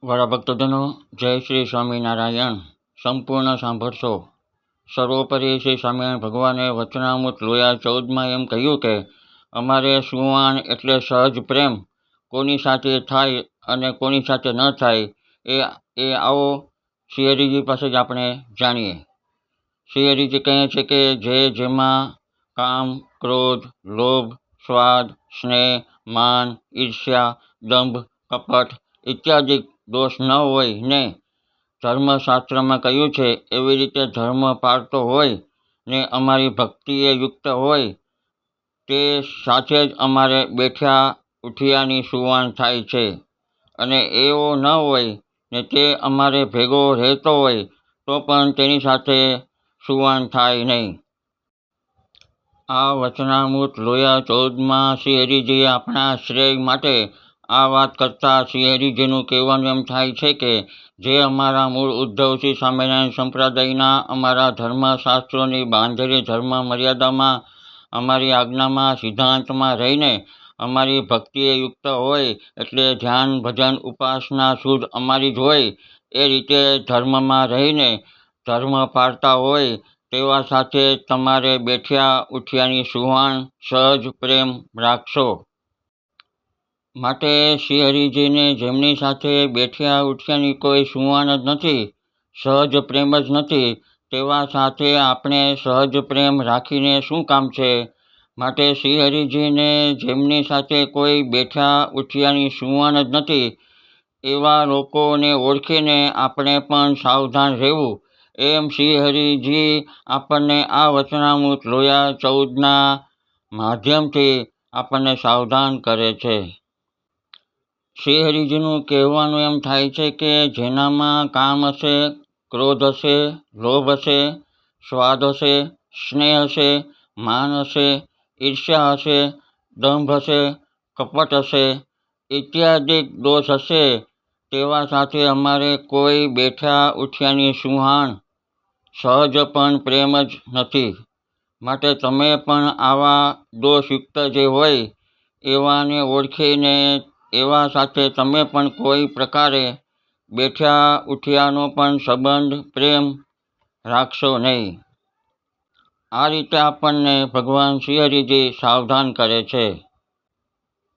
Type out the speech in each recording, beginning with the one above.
વાળા ભક્તજનો, જય શ્રી સ્વામિનારાયણ. સંપૂર્ણ સાંભળશો. સર્વોપરી શ્રી સ્વામિનારાયણ ભગવાને વચનામૃત લોયા 14માં એમ કહ્યું કે અમારે સુવાન એટલે સહજ પ્રેમ કોની સાથે થાય અને કોની સાથે ન થાય એ આવો શ્રી હરિજી પાસે જ આપણે જાણીએ. શ્રી હરિજી કહે છે કે જેમાં કામ, ક્રોધ, લોભ, સ્વાદ, સ્નેહ, માન, ઈર્ષ્યા, દંભ, કપટ ઇત્યાદિ દોષ ન હોય ને ધર્મશાસ્ત્રમાં કહ્યું છે એવી રીતે ધર્મ પાળતો હોય ને અમારી ભક્તિએ યુક્ત હોય તે સાથે જ અમારે બેઠ્યા ઉઠિયાની સુવાન થાય છે. અને એવો ન હોય ને તે અમારે ભેગો રહેતો હોય તો પણ તેની સાથે સુવાન થાય નહીં. આ વચનામૃત લોયા 14માં શ્રી હરિજીએ આપણા શ્રેય માટે આ વાત કરતાં શ્રી હરિજીનું કહેવાનું એમ થાય છે કે જે અમારા મૂળ ઉદ્ધવશ્રી સ્વામિનારાયણ સંપ્રદાયના અમારા ધર્મશાસ્ત્રોની બાંધેલી ધર્મ મર્યાદામાં અમારી આજ્ઞામાં સિદ્ધાંતમાં રહીને અમારી ભક્તિએ યુક્ત હોય એટલે ધ્યાન ભજન ઉપાસના શુદ્ધ અમારી જ હોય એ રીતે ધર્મમાં રહીને ધર્મ પાળતા હોય તેવા સાથે તમારે બેઠ્યા ઉઠ્યાની સુવાન સહજ પ્રેમ રાખશો. માટે શ્રી હરિજીને જેમની સાથે બેઠ્યા ઉઠ્યાની કોઈ સુવાન જ નથી, સહજ પ્રેમ જ નથી, તેવા સાથે આપણે સહજ પ્રેમ રાખીને શું કામ છે? માટે શ્રી હરિજીને જેમની સાથે કોઈ બેઠ્યા ઉઠ્યાની સુવાન જ નથી એવા લોકોને ઓળખીને આપણે પણ સાવધાન રહેવું એમ શ્રી હરિજી આપણને આ વચનામૃત લોયા 14ના માધ્યમથી આપણને સાવધાન કરે છે. શ્રી હરિજીનું કહેવાનું એમ થાય છે કે જેનામાં કામ હશે, ક્રોધ હશે, લોભ હશે, સ્વાદ હશે, સ્નેહ હશે, માન હશે, ઈર્ષ્યા હશે, દંભ હશે, કપટ હશે ઇત્યાદિ દોષ હશે તેવા સાથે અમારે કોઈ બેઠા ઉઠ્યાની સુહાણ સહજ પણ પ્રેમ જ નથી. માટે તમે પણ આવા દોષયુક્ત જે હોય એવાને ઓળખીને એવા સાથે તમે પણ કોઈ પ્રકારે બેઠ્યા ઉઠ્યાનો પણ સંબંધ પ્રેમ રાખશો નહીં. આ રીતે આપણને ભગવાન શ્રી હરિજી સાવધાન કરે છે.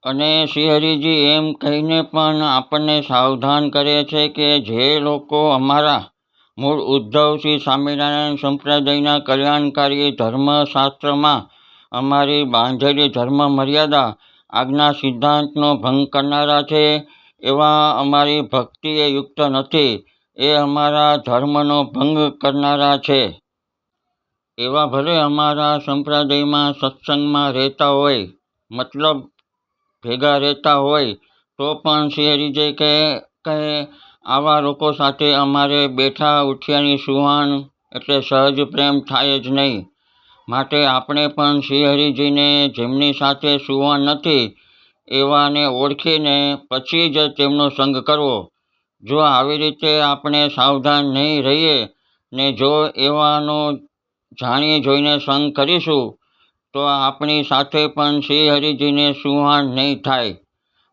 અને શ્રી હરિજી એમ કહીને પણ આપણને સાવધાન કરે છે કે જે લોકો અમારા મૂળ ઉદ્ધવ શ્રી સ્વામિનારાયણ સંપ્રદાયના કલ્યાણકારી ધર્મશાસ્ત્રમાં અમારી બાંધેલી ધર્મ મર્યાદા આજ્ઞા સિદ્ધાંતનો ભંગ કરનારા છે, એવા અમારી ભક્તિએ યુક્ત નથી, એ અમારા ધર્મનો ભંગ કરનારા છે. એવા ભલે અમારા સંપ્રદાયમાં સત્સંગમાં રહેતા હોય, મતલબ ભેગા રહેતા હોય તો પણ શ્રી હરિજી કહે આવા લોકો સાથે અમારે બેઠા ઉઠ્યાની સુહાણ એટલે સહજ પ્રેમ થાય જ નહીં. માટે આપણે પણ શ્રી હરિજીને જેમની સાથે સુવાન નથી એવાને ઓળખીને પછી જ તેમનો સંગ કરવો. જો આવી રીતે આપણે સાવધાન નહીં રહીએ ને જો એવાનો જાણી જોઈને સંગ કરીશું તો આપણી સાથે પણ શ્રી હરિજીને સુહાણ નહીં થાય.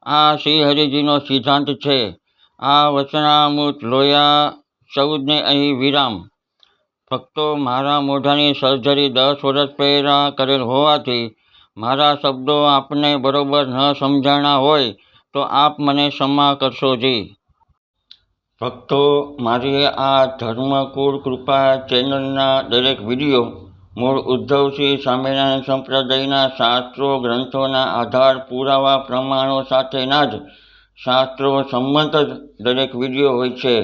આ શ્રી હરિજીનો સિદ્ધાંત છે. આ વચનામૃત લોયા 14ને અહીં વિરામ. ભક્તો, મારા મોઢાની સર્જરી 10 વર્ષ પહેલાં કરેલ હોવાથી મારા શબ્દો આપને બરોબર ન સમજાણા હોય તો આપ મને ક્ષમા કરશો જી. ભક્તો, મારી આ ધર્મકુળ કૃપા ચેનલના દરેક વિડીયો મૂળ ઉદ્ધવ શ્રી સ્વામિનારાયણ સંપ્રદાયના શાસ્ત્રો ગ્રંથોના આધાર પુરાવા પ્રમાણો સાથેના જ શાસ્ત્રો સંમત જ દરેક વિડીયો હોય છે.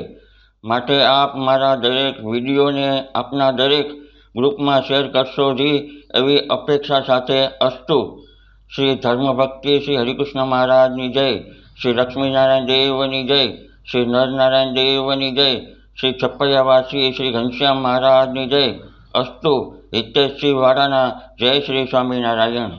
માટે આપ મારા દરેક વિડીયોને આપના દરેક ગ્રુપમાં શેર કરશો જી એવી અપેક્ષા સાથે અસ્તુ. શ્રી ધર્મભક્તિ શ્રી હરિકૃષ્ણ મહારાજની જય, શ્રી લક્ષ્મીનારાયણ દેવની જય, શ્રી નરનારાયણ દેવની જય, શ્રી છપૈયાવાસી શ્રી ઘનશ્યામ મહારાજની જય. અસ્તુ. હિતેશજી વાળાના જય શ્રી સ્વામિનારાયણ.